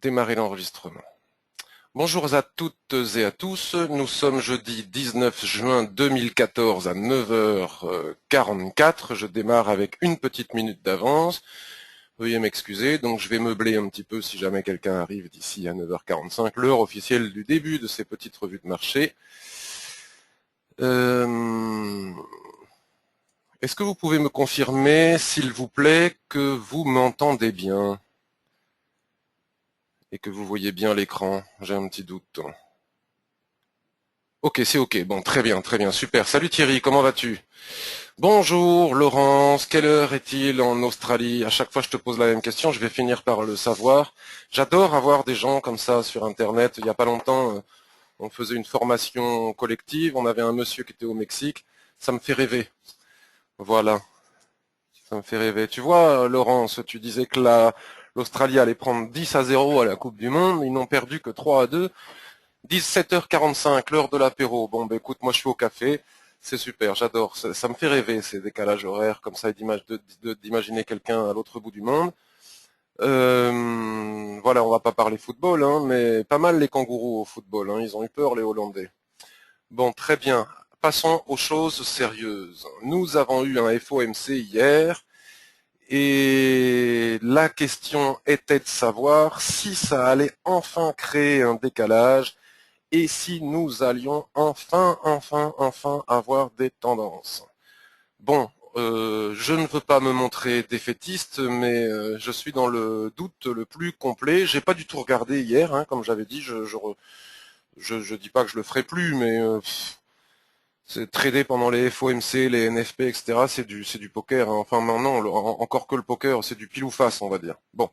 Démarrer l'enregistrement. Bonjour à toutes et à tous, nous sommes jeudi 19 juin 2014 à 9h44, je démarre avec une petite minute d'avance, veuillez m'excuser, donc je vais meubler un petit peu si jamais quelqu'un arrive d'ici à 9h45, l'heure officielle du début de ces petites revues de marché. Est-ce que vous pouvez me confirmer, s'il vous plaît, que vous m'entendez bien ? Et que vous voyez bien l'écran, j'ai un petit doute. Ok, c'est ok, bon, très bien, super. Salut Thierry, comment vas-tu? Bonjour Laurence, quelle heure est-il en Australie? À chaque fois je te pose la même question, je vais finir par le savoir. J'adore avoir des gens comme ça sur Internet. Il n'y a pas longtemps, on faisait une formation collective, on avait un monsieur qui était au Mexique. Ça me fait rêver. Voilà, ça me fait rêver. Tu vois, Laurence, tu disais que l'Australie allait prendre 10-0 à la Coupe du Monde, ils n'ont perdu que 3-2. 17h45, l'heure de l'apéro. Bon, ben écoute, moi je suis au café, c'est super, j'adore. Ça me fait rêver ces décalages horaires comme ça, d'imaginer quelqu'un à l'autre bout du monde. Voilà, on va pas parler football, hein, mais pas mal les kangourous au football. Hein, ils ont eu peur les Hollandais. Bon, très bien. Passons aux choses sérieuses. Nous avons eu un FOMC hier. Et la question était de savoir si ça allait enfin créer un décalage et si nous allions enfin avoir des tendances. Bon, je ne veux pas me montrer défaitiste, mais je suis dans le doute le plus complet. J'ai pas du tout regardé hier, hein, comme j'avais dit. Je dis pas que je le ferai plus, mais c'est trader pendant les FOMC, les NFP, etc. C'est du poker. Hein. Enfin, non, encore que le poker, c'est du pile ou face, on va dire. Bon.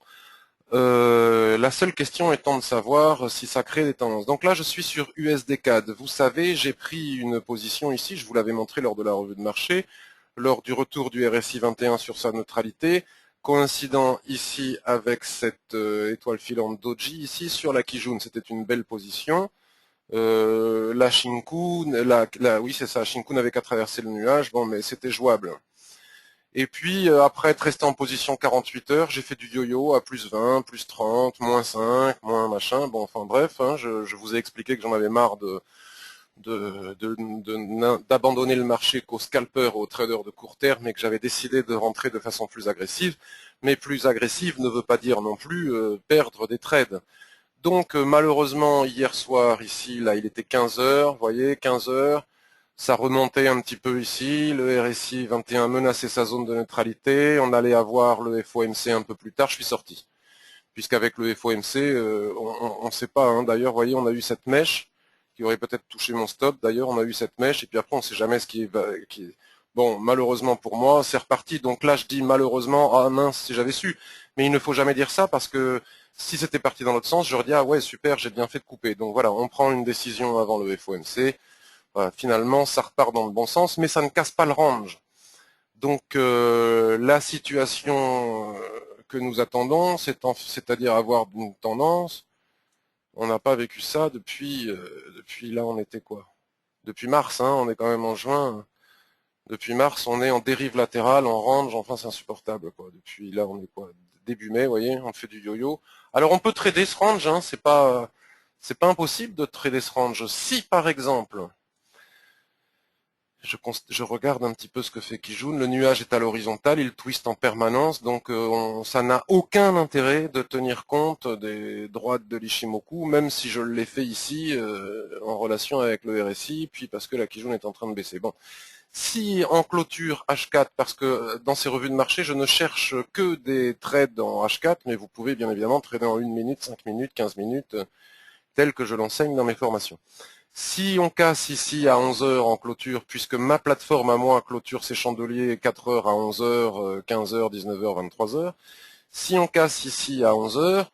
La seule question étant de savoir si ça crée des tendances. Donc là, je suis sur USD-CAD. Vous savez, j'ai pris une position ici, je vous l'avais montré lors de la revue de marché, lors du retour du RSI 21 sur sa neutralité, coïncident ici avec cette étoile filante Doji, ici sur la Kijun. C'était une belle position. La Shinku, oui c'est ça, Shinku n'avait qu'à traverser le nuage, bon mais c'était jouable. Et puis, après être resté en position 48 heures, j'ai fait du yo-yo à plus 20, plus 30, moins 5, moins machin. Bon, enfin bref, hein, je vous ai expliqué que j'en avais marre d'abandonner le marché qu'aux scalpers, aux traders de court terme, et que j'avais décidé de rentrer de façon plus agressive. Mais plus agressive ne veut pas dire non plus perdre des trades. Donc, malheureusement, hier soir, ici, là, il était 15 heures, vous voyez, 15 heures. Ça remontait un petit peu ici, le RSI 21 menaçait sa zone de neutralité, on allait avoir le FOMC un peu plus tard, je suis sorti. Puisqu'avec le FOMC, on ne sait pas, hein. D'ailleurs, vous voyez, on a eu cette mèche qui aurait peut-être touché mon stop, d'ailleurs, on a eu cette mèche, et puis après, on ne sait jamais ce qui est... Bon, malheureusement pour moi, c'est reparti, donc là, je dis malheureusement, ah mince, si j'avais su. Mais il ne faut jamais dire ça, parce que si c'était parti dans l'autre sens, j'aurais dit, ah ouais, super, j'ai bien fait de couper. Donc voilà, on prend une décision avant le FOMC, voilà, finalement, ça repart dans le bon sens, mais ça ne casse pas le range. Donc, la situation que nous attendons, c'est-à-dire avoir une tendance, on n'a pas vécu ça depuis là, on était quoi? Depuis mars, hein, on est quand même en juin. Depuis mars, on est en dérive latérale, en range, enfin c'est insupportable, quoi. Depuis là, on est quoi? Début mai, vous voyez, on fait du yo-yo. Alors, on peut trader ce range, hein, c'est pas impossible de trader ce range. Si, par exemple, je regarde un petit peu ce que fait Kijun. Le nuage est à l'horizontale, il twiste en permanence, donc ça n'a aucun intérêt de tenir compte des droites de l'Ishimoku, même si je l'ai fait ici en relation avec le RSI, puis parce que la Kijun est en train de baisser. Bon, si en clôture H4, parce que dans ces revues de marché, je ne cherche que des trades en H4, mais vous pouvez bien évidemment trader en 1 minute, 5 minutes, 15 minutes, tel que je l'enseigne dans mes formations. Si on casse ici à 11 heures en clôture, puisque ma plateforme à moi clôture ses chandeliers 4 heures à 11 heures, 15 heures, 19 heures, 23 heures, si on casse ici à 11 heures,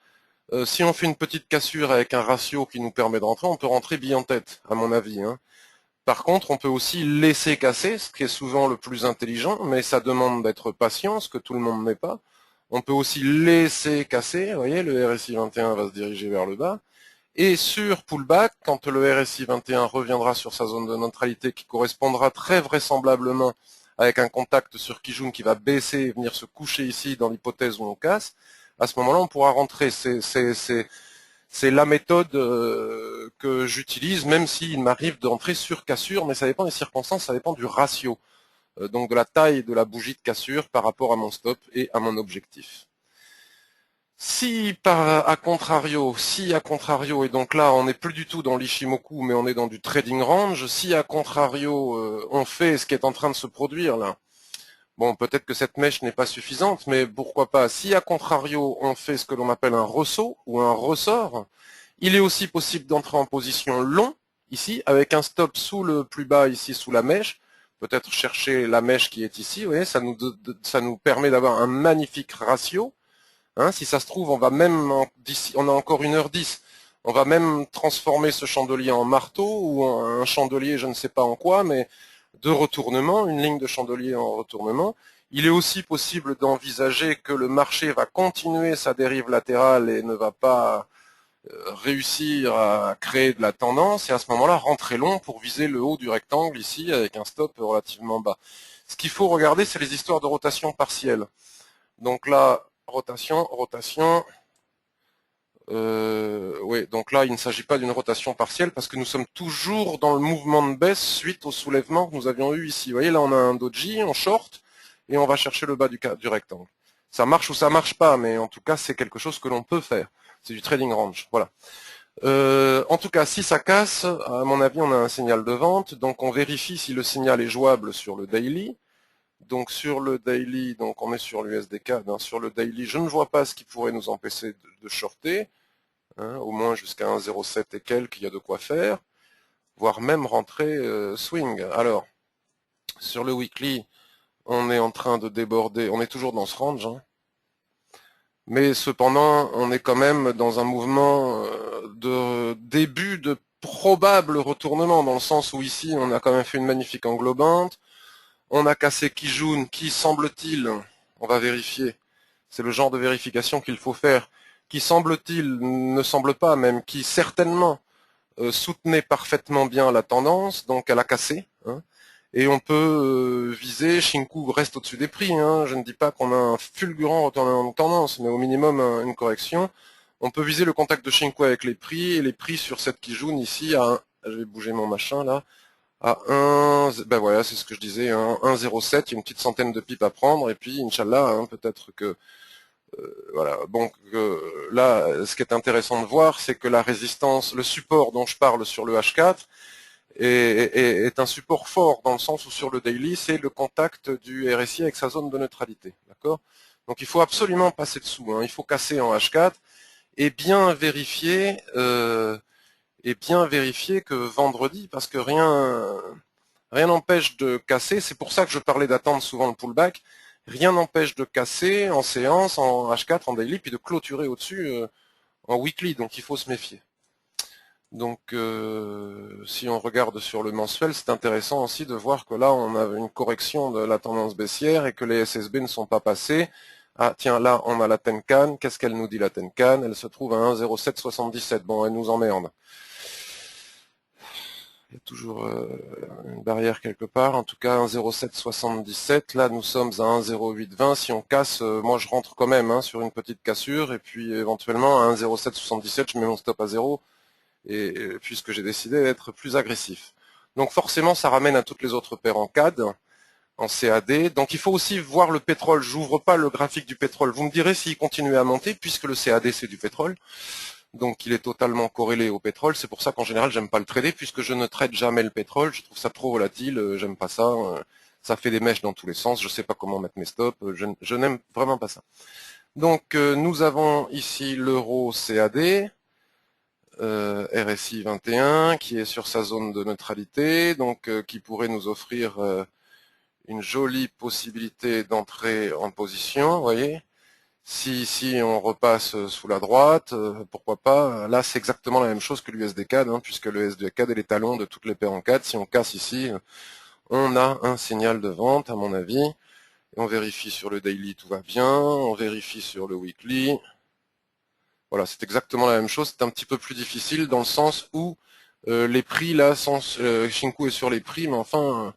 si on fait une petite cassure avec un ratio qui nous permet de rentrer, on peut rentrer bille en tête, à mon avis. Hein. Par contre, on peut aussi laisser casser, ce qui est souvent le plus intelligent, mais ça demande d'être patient, ce que tout le monde n'est pas. On peut aussi laisser casser, vous voyez, le RSI 21 va se diriger vers le bas. Et sur pullback, quand le RSI 21 reviendra sur sa zone de neutralité qui correspondra très vraisemblablement avec un contact sur Kijun qui va baisser et venir se coucher ici dans l'hypothèse où on casse, à ce moment-là, on pourra rentrer. C'est la méthode que j'utilise, même s'il m'arrive d'entrer sur cassure, mais ça dépend des circonstances, ça dépend du ratio, donc de la taille de la bougie de cassure par rapport à mon stop et à mon objectif. Si à contrario, et donc là on n'est plus du tout dans l'Ishimoku, mais on est dans du trading range, si à contrario on fait ce qui est en train de se produire là, bon peut-être que cette mèche n'est pas suffisante, mais pourquoi pas, si à contrario on fait ce que l'on appelle un ressaut ou un ressort, il est aussi possible d'entrer en position long, ici, avec un stop sous le plus bas, ici sous la mèche, peut-être chercher la mèche qui est ici, vous voyez, ça nous permet d'avoir un magnifique ratio. Hein, si ça se trouve, on va même, on a encore 1h10, on va même transformer ce chandelier en marteau ou en un chandelier, je ne sais pas en quoi, mais de retournement, une ligne de chandelier en retournement. Il est aussi possible d'envisager que le marché va continuer sa dérive latérale et ne va pas réussir à créer de la tendance, et à ce moment-là, rentrer long pour viser le haut du rectangle ici avec un stop relativement bas. Ce qu'il faut regarder, c'est les histoires de rotation partielle. Donc là, rotation, oui, donc là, il ne s'agit pas d'une rotation partielle parce que nous sommes toujours dans le mouvement de baisse suite au soulèvement que nous avions eu ici. Vous voyez, là, on a un doji, on short, et on va chercher le bas du rectangle. Ça marche ou ça marche pas, mais en tout cas, c'est quelque chose que l'on peut faire. C'est du trading range, voilà. En tout cas, si ça casse, à mon avis, on a un signal de vente, donc on vérifie si le signal est jouable sur le daily. Donc sur le daily, donc on est sur l'USDK, sur le daily, je ne vois pas ce qui pourrait nous empêcher de shorter, hein, au moins jusqu'à 1,07 et quelques, il y a de quoi faire, voire même rentrer swing. Alors, sur le weekly, on est en train de déborder, on est toujours dans ce range, hein, mais cependant, on est quand même dans un mouvement de début de probable retournement, dans le sens où ici, on a quand même fait une magnifique englobante, on a cassé Kijun, qui semble-t-il, on va vérifier, c'est le genre de vérification qu'il faut faire, qui semble-t-il, ne semble pas même, qui certainement soutenait parfaitement bien la tendance, donc elle a cassé, hein, et on peut viser, Shinku reste au-dessus des prix, hein, je ne dis pas qu'on a un fulgurant retournement de tendance, mais au minimum une correction. On peut viser le contact de Shinku avec les prix, et les prix sur cette Kijun ici, je vais bouger mon machin là, à 1, ben voilà, c'est ce que je disais, 1,07, il y a une petite centaine de pips à prendre, et puis, Inch'Allah, hein, peut-être que, voilà, bon, là, ce qui est intéressant de voir, c'est que la résistance, le support dont je parle sur le H4 est un support fort, dans le sens où sur le daily, c'est le contact du RSI avec sa zone de neutralité, d'accord? Donc il faut absolument passer dessous, hein, il faut casser en H4, et bien vérifier, que vendredi, parce que rien n'empêche de casser, c'est pour ça que je parlais d'attendre souvent le pullback, rien n'empêche de casser en séance, en H4, en daily, puis de clôturer au-dessus en weekly, donc il faut se méfier. Donc si on regarde sur le mensuel, c'est intéressant aussi de voir que là on a une correction de la tendance baissière et que les SSB ne sont pas passés. Ah tiens, là on a la Tenkan, qu'est-ce qu'elle nous dit la Tenkan? Elle se trouve à 1,0777, bon elle nous emmerde. Il y a toujours une barrière quelque part, en tout cas 1,0777, là nous sommes à 1,0820, si on casse, moi je rentre quand même sur une petite cassure, et puis éventuellement à 1,0777 je mets mon stop à 0, et puisque j'ai décidé d'être plus agressif. Donc forcément ça ramène à toutes les autres paires en CAD, en CAD, donc il faut aussi voir le pétrole, j'ouvre pas le graphique du pétrole, vous me direz s'il continue à monter, puisque le CAD c'est du pétrole, donc il est totalement corrélé au pétrole, c'est pour ça qu'en général j'aime pas le trader, puisque je ne trade jamais le pétrole, je trouve ça trop volatile, j'aime pas ça, ça fait des mèches dans tous les sens, je sais pas comment mettre mes stops, je n'aime vraiment pas ça. Donc nous avons ici l'euro CAD, RSI 21, qui est sur sa zone de neutralité, donc qui pourrait nous offrir une jolie possibilité d'entrer en position, vous voyez. Si on repasse sous la droite, pourquoi pas. Là, c'est exactement la même chose que l'USD-CAD, puisque le USD-CAD est les talons de toutes les paires en CAD. Si on casse ici, on a un signal de vente, à mon avis. Et on vérifie sur le daily, tout va bien. On vérifie sur le weekly. Voilà, c'est exactement la même chose. C'est un petit peu plus difficile dans le sens où les prix, là, Shinku est sur les prix, mais enfin,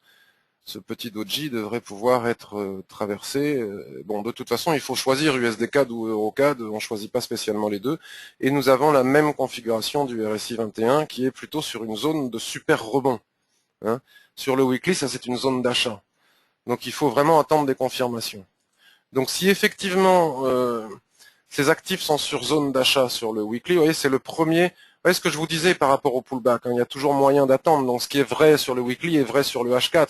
ce petit doji devrait pouvoir être traversé. Bon, de toute façon, il faut choisir USDCAD ou EuroCAD, on ne choisit pas spécialement les deux. Et nous avons la même configuration du RSI 21 qui est plutôt sur une zone de super rebond. Hein. Sur le weekly, ça c'est une zone d'achat. Donc il faut vraiment attendre des confirmations. Donc si effectivement ces actifs sont sur zone d'achat sur le weekly, vous voyez, c'est le premier. Vous voyez ce que je vous disais par rapport au pullback, hein, il y a toujours moyen d'attendre. Donc ce qui est vrai sur le weekly est vrai sur le H4.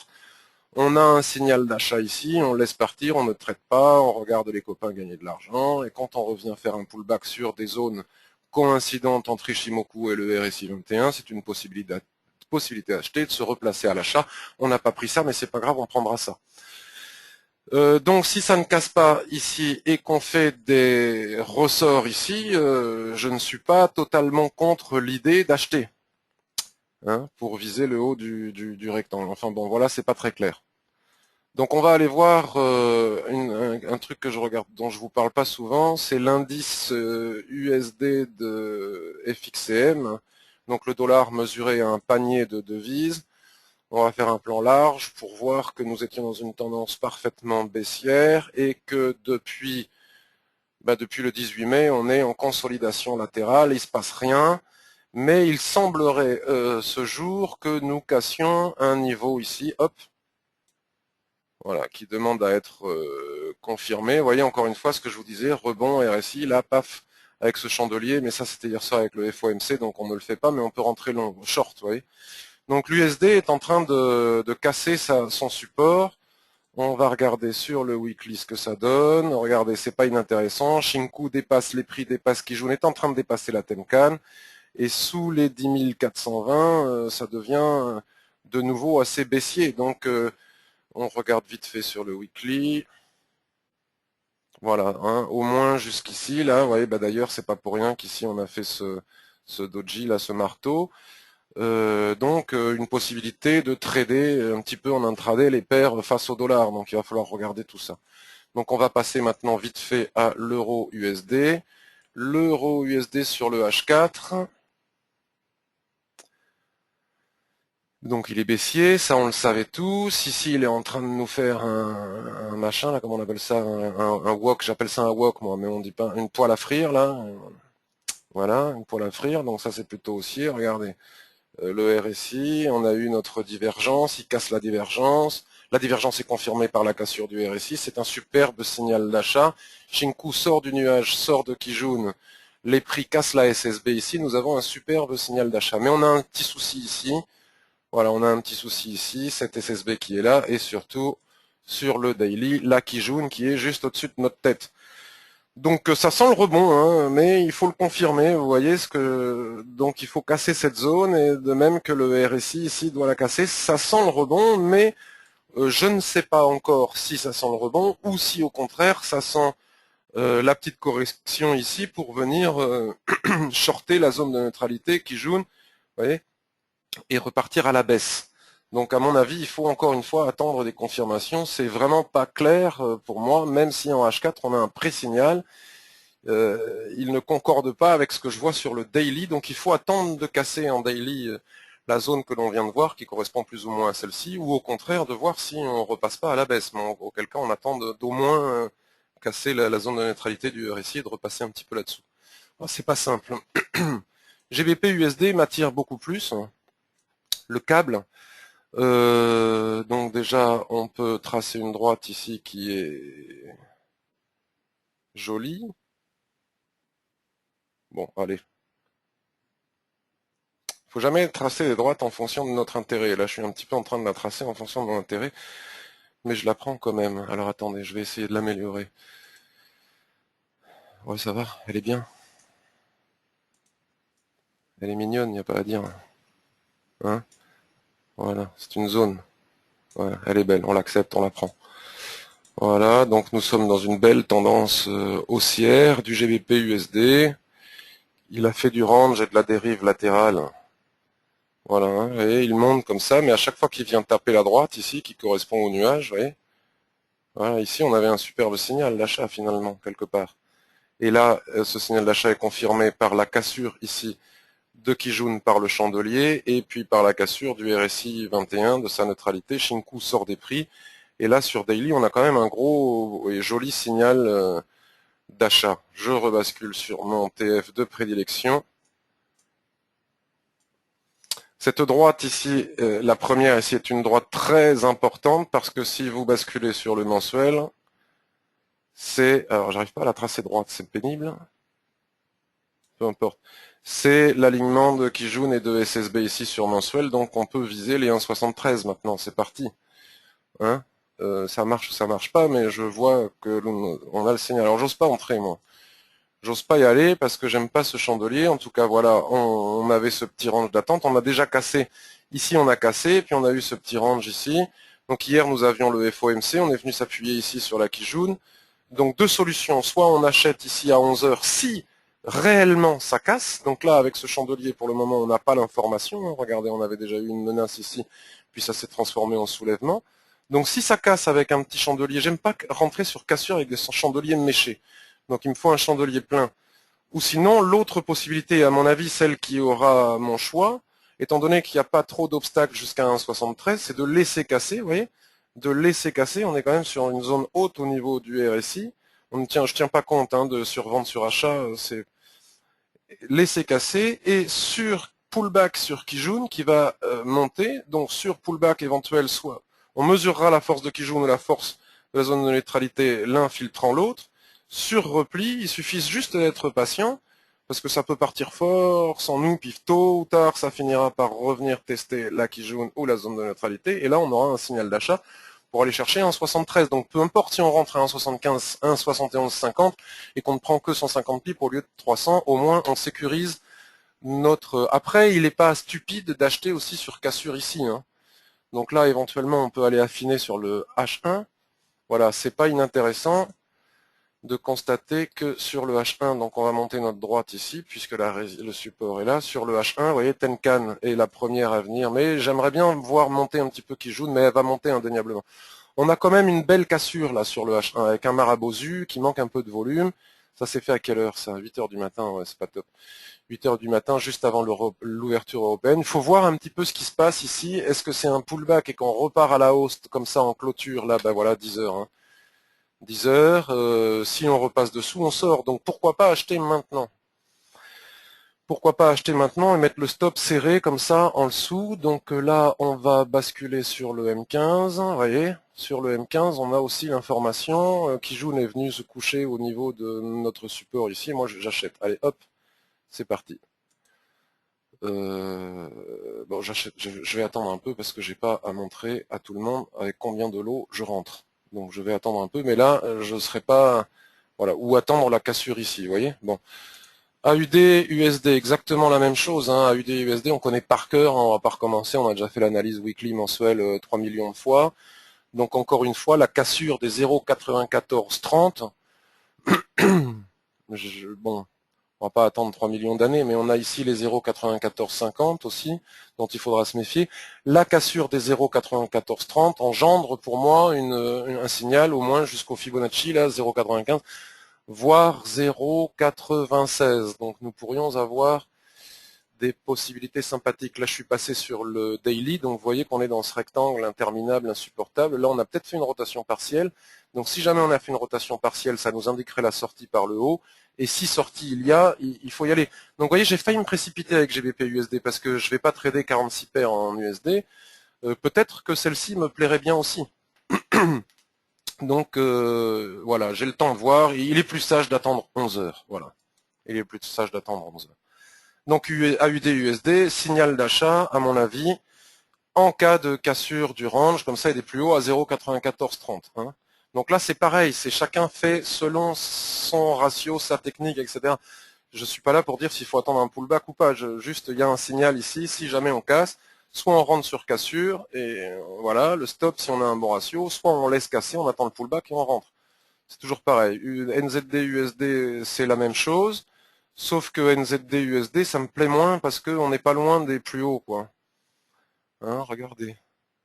On a un signal d'achat ici, on laisse partir, on ne traite pas, on regarde les copains gagner de l'argent, et quand on revient faire un pullback sur des zones coïncidentes entre Ichimoku et le RSI 21, c'est une possibilité d'acheter, de se replacer à l'achat. On n'a pas pris ça, mais c'est pas grave, on prendra ça. Donc si ça ne casse pas ici et qu'on fait des ressorts ici, je ne suis pas totalement contre l'idée d'acheter, hein, pour viser le haut du rectangle. Enfin bon, voilà, c'est pas très clair. Donc on va aller voir un truc que je regarde, dont je vous parle pas souvent, c'est l'indice USD de FXCM, donc le dollar mesuré à un panier de devises. On va faire un plan large pour voir que nous étions dans une tendance parfaitement baissière et que depuis le 18 mai, on est en consolidation latérale, il ne se passe rien, mais il semblerait ce jour que nous cassions un niveau ici, hop, voilà, qui demande à être confirmé. Vous voyez encore une fois ce que je vous disais, rebond RSI, là, paf, avec ce chandelier, mais ça c'était hier soir avec le FOMC, donc on ne le fait pas, mais on peut rentrer long, short, vous voyez. Donc l'USD est en train de casser son support. On va regarder sur le weekly ce que ça donne. Regardez, c'est pas inintéressant. Shinku dépasse les prix, dépasse Kijun, est en train de dépasser la Tenkan. Et sous les 10 420, ça devient de nouveau assez baissier. Donc on regarde vite fait sur le weekly. Voilà, hein, au moins jusqu'ici, là, vous voyez, d'ailleurs, c'est pas pour rien qu'ici on a fait ce doji, là, ce marteau. Donc une possibilité de trader un petit peu en intraday les paires face au dollar. Donc il va falloir regarder tout ça. Donc on va passer maintenant vite fait à l'euro USD. L'euro USD sur le H4. Donc il est baissier, ça on le savait tous. Ici il est en train de nous faire un machin, là, comment on appelle ça, un wok, j'appelle ça un wok moi, mais on dit pas une poêle à frire là. Voilà, une poêle à frire, donc ça c'est plutôt haussier, regardez. Le RSI, on a eu notre divergence, il casse la divergence. La divergence est confirmée par la cassure du RSI, c'est un superbe signal d'achat. Shinku sort du nuage, sort de Kijun, les prix cassent la SSB ici, nous avons un superbe signal d'achat. Mais on a un petit souci ici, voilà, on a un petit souci ici, cette SSB qui est là, et surtout sur le daily, la Kijun qui est juste au-dessus de notre tête. Donc ça sent le rebond, hein, mais il faut le confirmer, vous voyez ce que donc il faut casser cette zone, et de même que le RSI ici doit la casser, ça sent le rebond, mais je ne sais pas encore si ça sent le rebond ou si au contraire ça sent la petite correction ici pour venir shorter la zone de neutralité qui jaune, vous voyez, et repartir à la baisse. Donc à mon avis, il faut encore une fois attendre des confirmations, c'est vraiment pas clair pour moi, même si en H4 on a un pré-signal. Il ne concorde pas avec ce que je vois sur le daily, donc il faut attendre de casser en daily la zone que l'on vient de voir, qui correspond plus ou moins à celle-ci, ou au contraire de voir si on repasse pas à la baisse, mais auquel cas on attend d'au moins casser la zone de neutralité du RSI et de repasser un petit peu là-dessous. C'est pas simple. GBP USD m'attire beaucoup plus, le câble. Donc déjà on peut tracer une droite ici qui est jolie. Bon, allez. Faut jamais tracer les droites en fonction de notre intérêt. Là, je suis un petit peu en train de la tracer en fonction de mon intérêt, mais je la prends quand même. Alors attendez, je vais essayer de l'améliorer. Ouais, ça va, elle est bien. Elle est mignonne, il n'y a pas à dire. Hein? Voilà, c'est une zone. Voilà, elle est belle, on l'accepte, on la prend. Voilà, donc nous sommes dans une belle tendance haussière du GBP USD. Il a fait du range et de la dérive latérale. Voilà, hein, et il monte comme ça, mais à chaque fois qu'il vient taper la droite ici, qui correspond au nuage, vous voyez, voilà, ici on avait un superbe signal d'achat finalement, quelque part. Et là, ce signal d'achat est confirmé par la cassure ici de Kijun par le chandelier et puis par la cassure du RSI 21 de sa neutralité. Shinku sort des prix et là sur Daily on a quand même un gros et joli signal d'achat. Je rebascule sur mon TF de prédilection. Cette droite ici, la première ici est une droite très importante parce que si vous basculez sur le mensuel, c'est, alors j'arrive pas à la tracer droite, c'est pénible, peu importe, c'est l'alignement de Kijun et de SSB ici sur mensuel, donc on peut viser les 1,73 maintenant, c'est parti. Hein, ça marche ou ça marche pas, mais je vois que on a le signal. Alors j'ose pas entrer moi. J'ose pas y aller parce que j'aime pas ce chandelier. En tout cas, voilà, on avait ce petit range d'attente. On a déjà cassé. Ici, on a cassé, puis on a eu ce petit range ici. Donc hier, nous avions le FOMC. On est venu s'appuyer ici sur la Kijun. Donc deux solutions. Soit on achète ici à 11 heures si réellement ça casse. Donc là, avec ce chandelier, pour le moment, on n'a pas l'information. Regardez, on avait déjà eu une menace ici, puis ça s'est transformé en soulèvement. Donc si ça casse avec un petit chandelier, j'aime pas rentrer sur cassure avec des chandeliers méchés. Donc il me faut un chandelier plein. Ou sinon, l'autre possibilité, à mon avis, celle qui aura mon choix, étant donné qu'il n'y a pas trop d'obstacles jusqu'à 1,73, c'est de laisser casser, vous voyez, de laisser casser. On est quand même sur une zone haute au niveau du RSI. Je ne tiens pas compte de survente sur achat, c'est laisser casser. Et sur pullback sur Kijun qui va monter, donc sur pullback éventuel, soit on mesurera la force de Kijun ou la force de la zone de neutralité, l'un filtrant l'autre. Sur repli, il suffit juste d'être patient, parce que ça peut partir fort sans nous, puis tôt ou tard, ça finira par revenir tester la Kijun ou la zone de neutralité, et là, on aura un signal d'achat pour aller chercher un 73. Donc, peu importe si on rentre à 1,75, 1,71,50, et qu'on ne prend que 150 pips au lieu de 300, au moins, on sécurise notre... Après, il n'est pas stupide d'acheter aussi sur cassure ici. Donc là, éventuellement, on peut aller affiner sur le H1. Voilà, c'est pas inintéressant de constater que sur le H1, donc on va monter notre droite ici, puisque le support est là. Sur le H1, vous voyez, Tenkan est la première à venir, mais j'aimerais bien voir monter un petit peu Kijun, mais elle va monter indéniablement. On a quand même une belle cassure là sur le H1, avec un marabozu qui manque un peu de volume. Ça s'est fait à quelle heure ça? 8 heures du matin, ouais, c'est pas top. 8 heures du matin, juste avant l'ouverture européenne. Il faut voir un petit peu ce qui se passe ici. Est-ce que c'est un pullback et qu'on repart à la hausse comme ça en clôture? Là, ben voilà, 10 heures. 10 heures, si on repasse dessous, on sort. Donc pourquoi pas acheter maintenant? Pourquoi pas acheter maintenant et mettre le stop serré comme ça en dessous? Donc là, on va basculer sur le M15. Vous voyez, sur le M15, on a aussi l'information. Kijun est venu se coucher au niveau de notre support ici. Moi, j'achète. Allez, hop, c'est parti. Bon, j'achète. Je vais attendre un peu parce que j'ai pas à montrer à tout le monde avec combien de lots je rentre. Donc je vais attendre un peu, mais là, je ne serai pas... Voilà, ou attendre la cassure ici, vous voyez. Bon. AUD, USD, exactement la même chose. AUD, USD, on connaît par cœur, on va pas recommencer, on a déjà fait l'analyse weekly mensuelle 3 millions de fois. Donc encore une fois, la cassure des 0,9430, bon, on va pas attendre 3 millions d'années, mais on a ici les 0,9450 aussi, dont il faudra se méfier. La cassure des 0,9430 engendre pour moi un signal au moins jusqu'au Fibonacci, là, 0,95, voire 0,96. Donc nous pourrions avoir des possibilités sympathiques. Là, je suis passé sur le daily, donc vous voyez qu'on est dans ce rectangle interminable, insupportable. Là, on a peut-être fait une rotation partielle. Donc si jamais on a fait une rotation partielle, ça nous indiquerait la sortie par le haut. Et si sortie il y a, il faut y aller. Donc vous voyez, j'ai failli me précipiter avec GBP USD parce que je ne vais pas trader 46 paires en USD. Peut-être que celle-ci me plairait bien aussi. Donc voilà, j'ai le temps de voir. Il est plus sage d'attendre 11 heures. Voilà. Il est plus sage d'attendre 11 heures. Donc AUD USD, signal d'achat, à mon avis, en cas de cassure du range, comme ça, il est plus haut à 0,9430. Donc là, c'est pareil, c'est chacun fait selon son ratio, sa technique, etc. Je ne suis pas là pour dire s'il faut attendre un pullback ou pas. Juste, il y a un signal ici, si jamais on casse, soit on rentre sur cassure, et voilà, le stop si on a un bon ratio, soit on laisse casser, on attend le pullback et on rentre. C'est toujours pareil. NZD, USD, c'est la même chose. Sauf que NZD, USD, ça me plaît moins parce qu'on n'est pas loin des plus hauts, quoi. Regardez.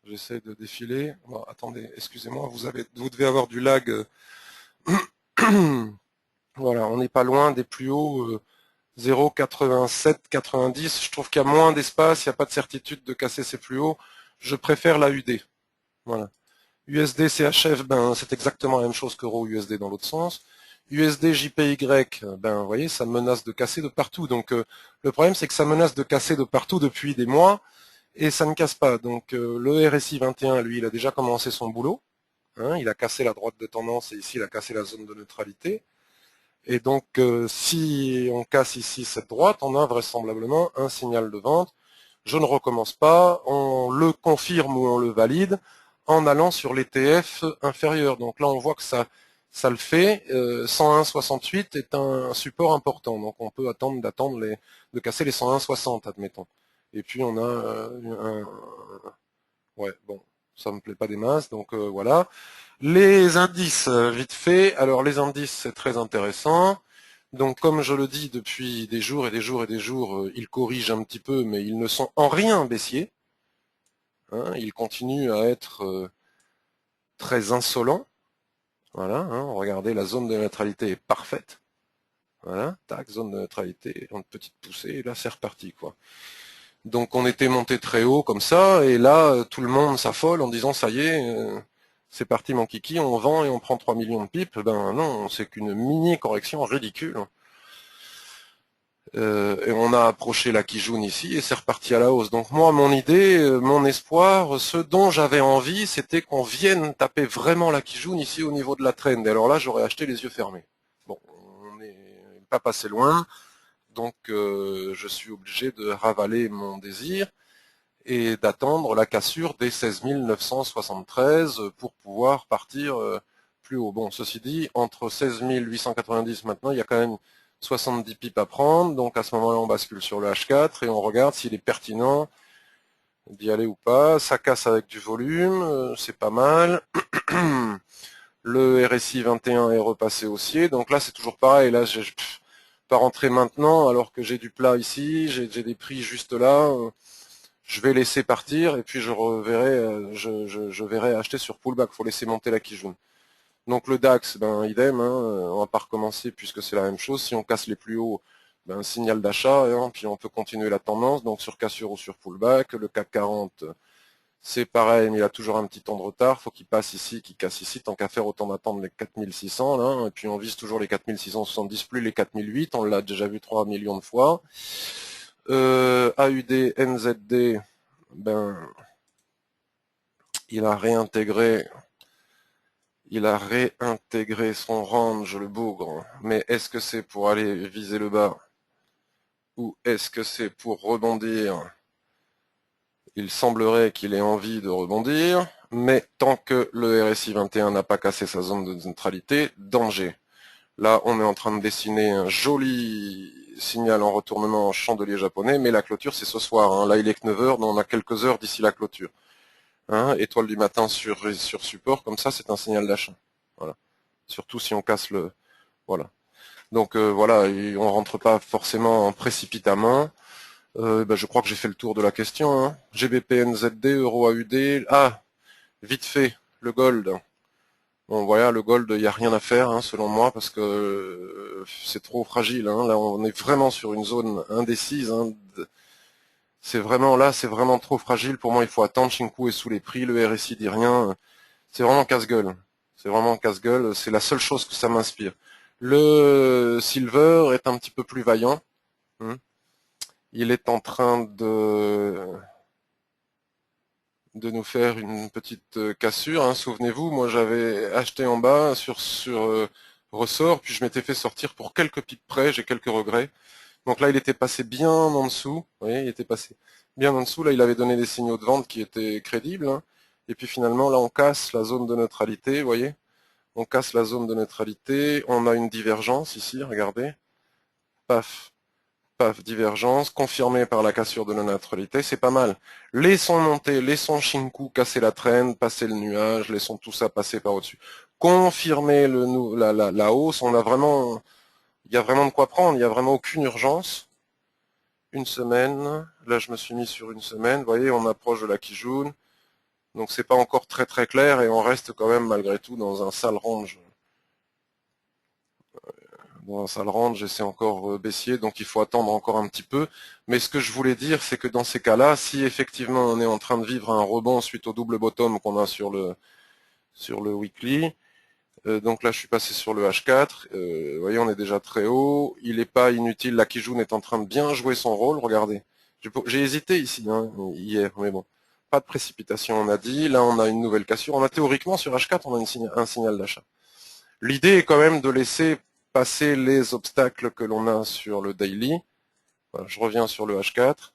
J'essaie de défiler. Bon, attendez, excusez-moi, vous devez avoir du lag. Voilà, on n'est pas loin des plus hauts 0,87, 90, je trouve qu'il y a moins d'espace, il n'y a pas de certitude de casser ces plus hauts. Je préfère la UD. Voilà. USD CHF, ben c'est exactement la même chose qu'euro USD dans l'autre sens. USD JPY, ben vous voyez, ça menace de casser de partout. Donc le problème c'est que ça menace de casser de partout depuis des mois et ça ne casse pas. Donc le RSI 21, lui, il a déjà commencé son boulot. Hein, il a cassé la droite de tendance et ici il a cassé la zone de neutralité. Et donc si on casse ici cette droite, on a vraisemblablement un signal de vente. Je ne recommence pas, on le confirme ou on le valide en allant sur l'ETF inférieur. Donc là on voit que ça le fait. 101,68 est un support important. Donc on peut attendre de casser les 101,60, admettons. Et puis on a ouais, bon, ça me plaît pas des masses, donc voilà. Les indices, vite fait. Alors les indices, c'est très intéressant. Donc comme je le dis depuis des jours et des jours et des jours, ils corrigent un petit peu, mais ils ne sont en rien baissiers. Hein, ils continuent à être très insolents. Voilà, hein, regardez, la zone de neutralité est parfaite. Voilà, tac, zone de neutralité, une petite poussée, et là c'est reparti, quoi. Donc on était monté très haut comme ça, et là tout le monde s'affole en disant ça y est, c'est parti mon kiki, on vend et on prend 3 millions de pips. Ben non, c'est qu'une mini correction ridicule. Et on a approché la Kijun ici et c'est reparti à la hausse. Donc moi, mon idée, mon espoir, ce dont j'avais envie, c'était qu'on vienne taper vraiment la Kijun ici au niveau de la trend. Et alors là, j'aurais acheté les yeux fermés. Bon, on n'est pas passé loin, donc je suis obligé de ravaler mon désir et d'attendre la cassure des 16 973 pour pouvoir partir plus haut. Bon, ceci dit, entre 16 890 maintenant, il y a quand même 70 pips à prendre, donc à ce moment-là, on bascule sur le H4 et on regarde s'il est pertinent d'y aller ou pas. Ça casse avec du volume, c'est pas mal. Le RSI 21 est repassé haussier, donc là, c'est toujours pareil. Là, je pas rentrer maintenant alors que j'ai du plat ici, j'ai des prix juste là. Je vais laisser partir et puis je reverrai, je verrai acheter sur pullback. Faut laisser monter la Kijun. Donc le DAX, ben idem, hein, on va pas recommencer puisque c'est la même chose. Si on casse les plus hauts, ben signal d'achat, hein, puis on peut continuer la tendance. Donc sur cassure ou sur pullback, le CAC 40, c'est pareil, mais il a toujours un petit temps de retard. Faut qu'il passe ici, qu'il casse ici. Tant qu'à faire, autant d'attendre les 4600 là, hein, et puis on vise toujours les 4670 plus les 4008. On l'a déjà vu 3 millions de fois. AUD, NZD, ben il a réintégré son range, le bougre, mais est-ce que c'est pour aller viser le bas ou est-ce que c'est pour rebondir? Il semblerait qu'il ait envie de rebondir, mais tant que le RSI 21 n'a pas cassé sa zone de neutralité, danger. Là, on est en train de dessiner un joli signal en retournement en chandelier japonais, mais la clôture, c'est ce soir. Hein. Là, il est que 9 heures, donc on a quelques heures d'ici la clôture. Hein, étoile du matin sur support, comme ça, c'est un signal d'achat. Voilà. Surtout si on casse le... Voilà. Donc voilà, on rentre pas forcément précipitamment. Ben, je crois que j'ai fait le tour de la question. Hein. GBP, NZD, Euro AUD. Ah, vite fait, le gold. Bon, voilà, le gold, il n'y a rien à faire, hein, selon moi, parce que c'est trop fragile. Hein. Là, on est vraiment sur une zone indécise. Hein. C'est vraiment trop fragile. Pour moi, il faut attendre. Shinku est sous les prix, le RSI dit rien. C'est vraiment casse-gueule. C'est vraiment casse-gueule. C'est la seule chose que ça m'inspire. Le silver est un petit peu plus vaillant. Hein. Il est en train de nous faire une petite cassure. Hein. Souvenez-vous, moi j'avais acheté en bas sur ressort, puis je m'étais fait sortir pour quelques pips près. J'ai quelques regrets. Donc là, il était passé bien en dessous. Vous voyez, il était passé bien en dessous. Là, il avait donné des signaux de vente qui étaient crédibles. Hein. Et puis finalement, là, on casse la zone de neutralité. Vous voyez, on casse la zone de neutralité. On a une divergence ici. Regardez. Paf, paf, divergence confirmée par la cassure de la neutralité. C'est pas mal. Laissons monter, laissons Shinku casser la traîne, passer le nuage, laissons tout ça passer par au-dessus. Confirmer la hausse. On a vraiment, il y a vraiment de quoi prendre. Il n'y a vraiment aucune urgence. Une semaine, là je me suis mis sur une semaine, vous voyez, on approche de la Kijun, donc c'est pas encore très très clair et on reste quand même malgré tout dans un sale range. Dans ça le range et c'est encore baissier, donc il faut attendre encore un petit peu. Mais ce que je voulais dire, c'est que dans ces cas-là, si effectivement on est en train de vivre un rebond suite au double bottom qu'on a sur le weekly, donc là je suis passé sur le H4, vous voyez on est déjà très haut, il n'est pas inutile, la Kijun est en train de bien jouer son rôle, regardez. J'ai hésité ici, hein, hier, mais bon. Pas de précipitation, on a dit. Là, on a une nouvelle cassure. On a théoriquement sur H4, on a un signal d'achat. L'idée est quand même de laisser passer les obstacles que l'on a sur le daily. Voilà, je reviens sur le H4.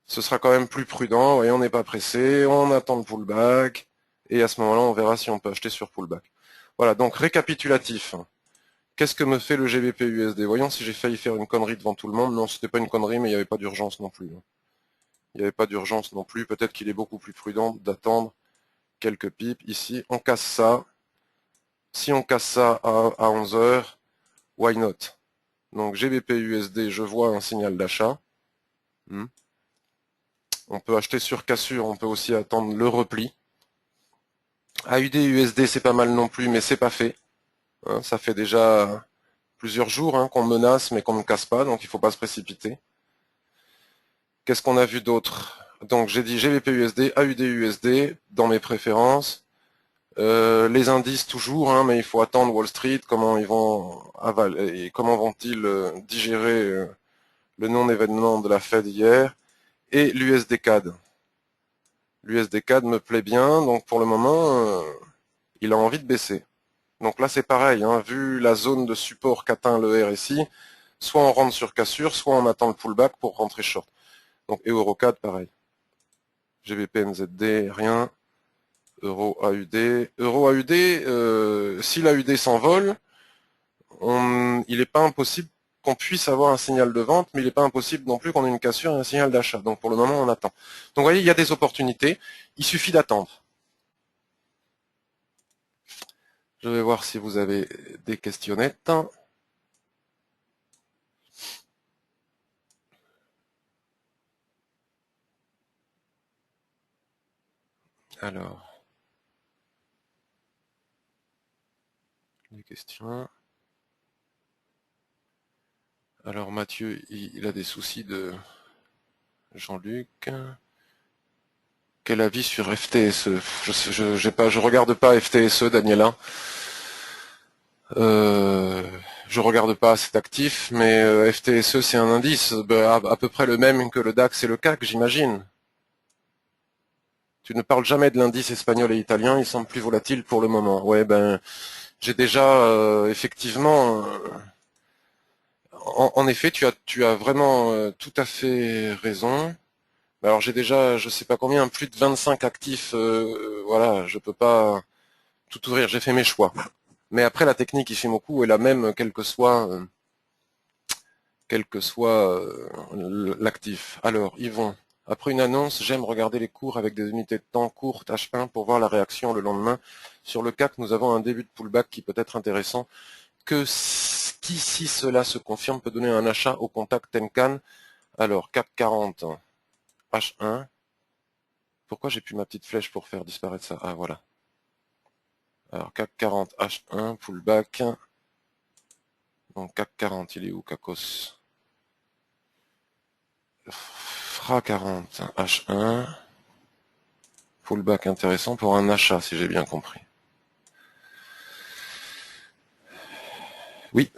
Ce sera quand même plus prudent. Vous voyez, on n'est pas pressé. On attend le pullback. Et à ce moment-là, on verra si on peut acheter sur pullback. Voilà, donc récapitulatif. Qu'est-ce que me fait le GBP USD? Voyons si j'ai failli faire une connerie devant tout le monde. Non, c'était pas une connerie, mais il n'y avait pas d'urgence non plus. Il n'y avait pas d'urgence non plus. Peut-être qu'il est beaucoup plus prudent d'attendre quelques pips. Ici, on casse ça. Si on casse ça à 11 heures, why not? Donc GBP USD, je vois un signal d'achat. On peut acheter sur cassure, on peut aussi attendre le repli. AUD USD, c'est pas mal non plus, mais c'est pas fait. Ça fait déjà plusieurs jours qu'on menace, mais qu'on ne casse pas, donc il ne faut pas se précipiter. Qu'est-ce qu'on a vu d'autre? Donc j'ai dit GBP USD, AUD USD, dans mes préférences. Les indices toujours, mais il faut attendre Wall Street, comment ils vont avaler, et comment vont-ils digérer le non-événement de la Fed hier, et l'USD CAD. L'USD CAD me plaît bien, donc pour le moment, il a envie de baisser. Donc là c'est pareil, vu la zone de support qu'atteint le RSI, soit on rentre sur cassure, soit on attend le pullback pour rentrer short. Donc et EuroCAD pareil. GBP NZD, rien. Euro AUD. Euro AUD, si l'AUD s'envole, il n'est pas impossible qu'on puisse avoir un signal de vente, mais il n'est pas impossible non plus qu'on ait une cassure et un signal d'achat. Donc pour le moment, on attend. Donc vous voyez, il y a des opportunités, il suffit d'attendre. Je vais voir si vous avez des questionnettes. Alors, des questions. Alors Mathieu, il a des soucis de Jean-Luc. Quel avis sur FTSE? Je regarde pas FTSE, Daniela. Je regarde pas cet actif, mais FTSE c'est un indice à peu près le même que le DAX et le CAC, j'imagine. Tu ne parles jamais de l'indice espagnol et italien, il semble plus volatile pour le moment. Ouais, j'ai déjà effectivement. En effet, tu as vraiment tout à fait raison. Alors j'ai déjà, je sais pas combien, plus de 25 actifs. Voilà, je peux pas tout ouvrir. J'ai fait mes choix. Mais après, la technique Ishimoku est la même, quel que soit l'actif. Alors, Yvon, après une annonce, j'aime regarder les cours avec des unités de temps courtes H1 pour voir la réaction le lendemain. Sur le CAC, nous avons un début de pullback qui peut être intéressant. Si cela se confirme, peut donner un achat au contact Tenkan. Alors, CAC 40, H1. Pourquoi j'ai plus ma petite flèche pour faire disparaître ça? Ah, voilà. Alors, CAC 40, H1, pullback. Donc, CAC 40, il est où, CACOS? FRA 40, H1. Pullback intéressant pour un achat, si j'ai bien compris. Oui,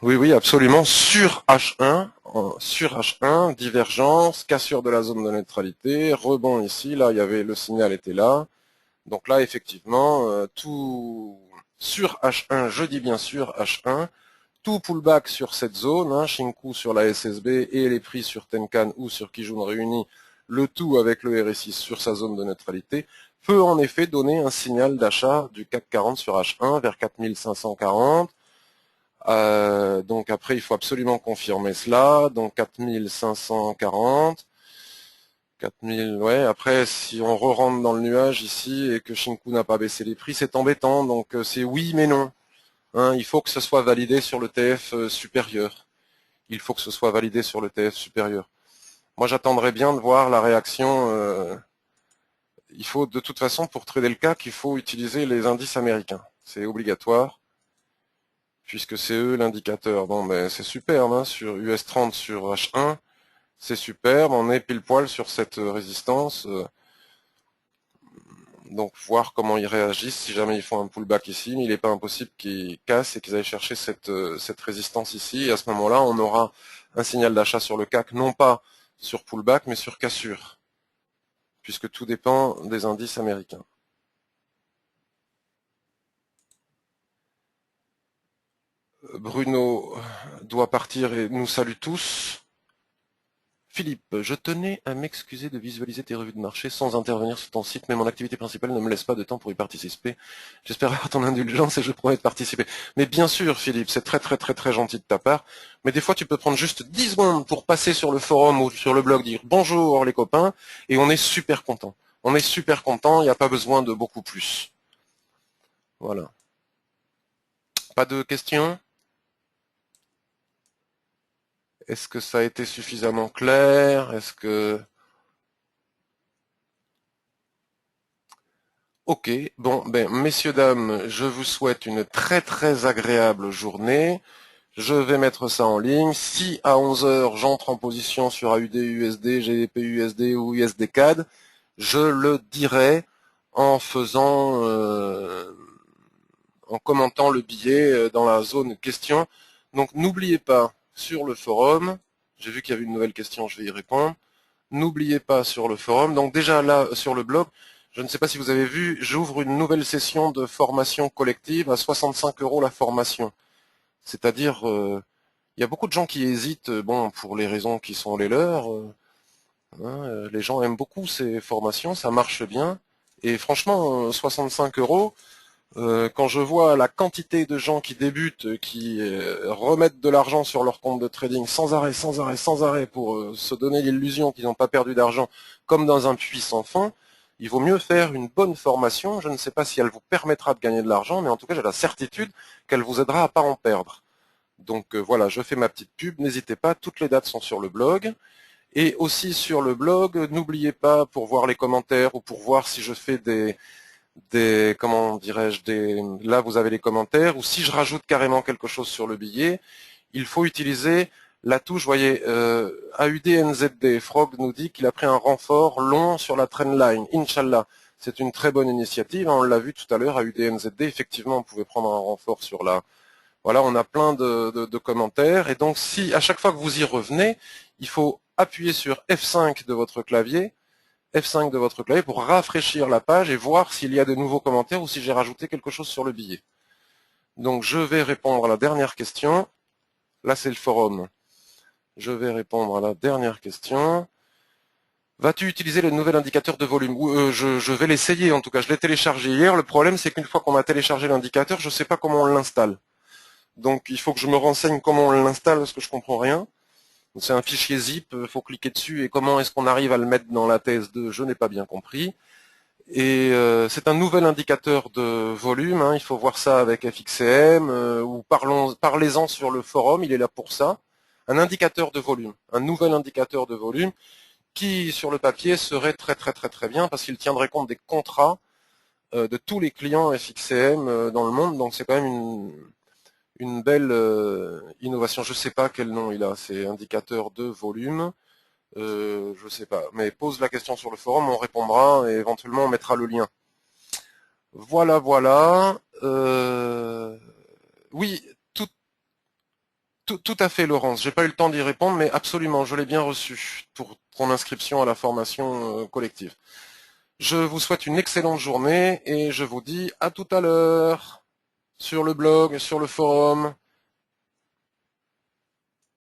oui, absolument. Sur H1, divergence, cassure de la zone de neutralité, rebond ici. Là, il y avait le signal était là. Donc là, effectivement, tout sur H1, je dis bien sûr H1, tout pullback sur cette zone, Shinku sur la SSB et les prix sur Tenkan ou sur Kijun réunis, le tout avec le RSI sur sa zone de neutralité, peut en effet donner un signal d'achat du CAC 40 sur H1 vers 4540. Donc après, il faut absolument confirmer cela. Donc 4540. 4000, ouais. Après, si on re-rentre dans le nuage ici et que Shinku n'a pas baissé les prix, c'est embêtant. Donc c'est oui mais non. Il faut que ce soit validé sur le TF supérieur. Il faut que ce soit validé sur le TF supérieur. Moi, j'attendrai bien de voir la réaction. Il faut, de toute façon, pour trader le CAC, il faut utiliser les indices américains. C'est obligatoire. puisque c'est eux l'indicateur. Bon, ben c'est superbe, hein, sur US30 sur H1, c'est superbe, on est pile poil sur cette résistance. Donc voir comment ils réagissent si jamais ils font un pullback ici, mais il n'est pas impossible qu'ils cassent et qu'ils aillent chercher cette résistance ici, et à ce moment-là, on aura un signal d'achat sur le CAC, non pas sur pullback, mais sur cassure, puisque tout dépend des indices américains. Bruno doit partir et nous salue tous. Philippe, je tenais à m'excuser de visualiser tes revues de marché sans intervenir sur ton site, mais mon activité principale ne me laisse pas de temps pour y participer. J'espère avoir ton indulgence et je promets de participer. Mais bien sûr, Philippe, c'est très très très très gentil de ta part, mais des fois tu peux prendre juste 10 secondes pour passer sur le forum ou sur le blog, dire bonjour les copains, et on est super content. On est super content, il n'y a pas besoin de beaucoup plus. Voilà. Pas de questions ? Est-ce que ça a été suffisamment clair? Est-ce que... Ok, bon, ben, messieurs, dames, je vous souhaite une très très agréable journée. Je vais mettre ça en ligne. Si à 11 heures j'entre en position sur AUD, USD, GBP, USD ou USD CAD, je le dirai en faisant, en commentant le billet dans la zone question. Donc n'oubliez pas sur le forum, j'ai vu qu'il y avait une nouvelle question, je vais y répondre. N'oubliez pas sur le forum, donc déjà là sur le blog, je ne sais pas si vous avez vu, j'ouvre une nouvelle session de formation collective à 65 € la formation. C'est-à-dire, il y a beaucoup de gens qui hésitent, bon, pour les raisons qui sont les leurs. Les gens aiment beaucoup ces formations, ça marche bien. Et franchement, 65 €, quand je vois la quantité de gens qui débutent, qui remettent de l'argent sur leur compte de trading sans arrêt, sans arrêt, sans arrêt, pour se donner l'illusion qu'ils n'ont pas perdu d'argent, comme dans un puits sans fond, il vaut mieux faire une bonne formation. Je ne sais pas si elle vous permettra de gagner de l'argent, mais en tout cas, j'ai la certitude qu'elle vous aidera à pas en perdre. Donc voilà, je fais ma petite pub, n'hésitez pas, toutes les dates sont sur le blog. Et aussi sur le blog, n'oubliez pas, pour voir les commentaires ou pour voir si je fais comment dirais-je, là vous avez les commentaires, ou si je rajoute carrément quelque chose sur le billet, il faut utiliser la touche, vous voyez, AUDNZD. Frog nous dit qu'il a pris un renfort long sur la trendline. Inch'Allah, c'est une très bonne initiative, on l'a vu tout à l'heure, AUDNZD, effectivement, on pouvait prendre un renfort sur la... Voilà, on a plein de commentaires, et donc si à chaque fois que vous y revenez, il faut appuyer sur F5 de votre clavier, F5 de votre clavier pour rafraîchir la page et voir s'il y a de nouveaux commentaires ou si j'ai rajouté quelque chose sur le billet. Donc je vais répondre à la dernière question. Là c'est le forum. Je vais répondre à la dernière question. Vas-tu utiliser le nouvel indicateur de volume? Je vais l'essayer, en tout cas je l'ai téléchargé hier. Le problème c'est qu'une fois qu'on a téléchargé l'indicateur, je ne sais pas comment on l'installe. Donc il faut que je me renseigne comment on l'installe parce que je comprends rien. C'est un fichier zip, il faut cliquer dessus et comment est-ce qu'on arrive à le mettre dans la TS2, je n'ai pas bien compris. Et c'est un nouvel indicateur de volume, hein, il faut voir ça avec FXCM, ou parlez-en sur le forum, il est là pour ça. Un indicateur de volume, un nouvel indicateur de volume qui, sur le papier, serait très très très très bien parce qu'il tiendrait compte des contrats de tous les clients FXCM dans le monde, donc c'est quand même une belle innovation. Je ne sais pas quel nom il a, c'est indicateur de volume. Je ne sais pas, mais pose la question sur le forum, on répondra et éventuellement on mettra le lien. Voilà, voilà. Oui, tout à fait, Laurence. J'ai pas eu le temps d'y répondre, mais absolument, je l'ai bien reçu pour ton inscription à la formation collective. Je vous souhaite une excellente journée et je vous dis à tout à l'heure sur le blog, sur le forum.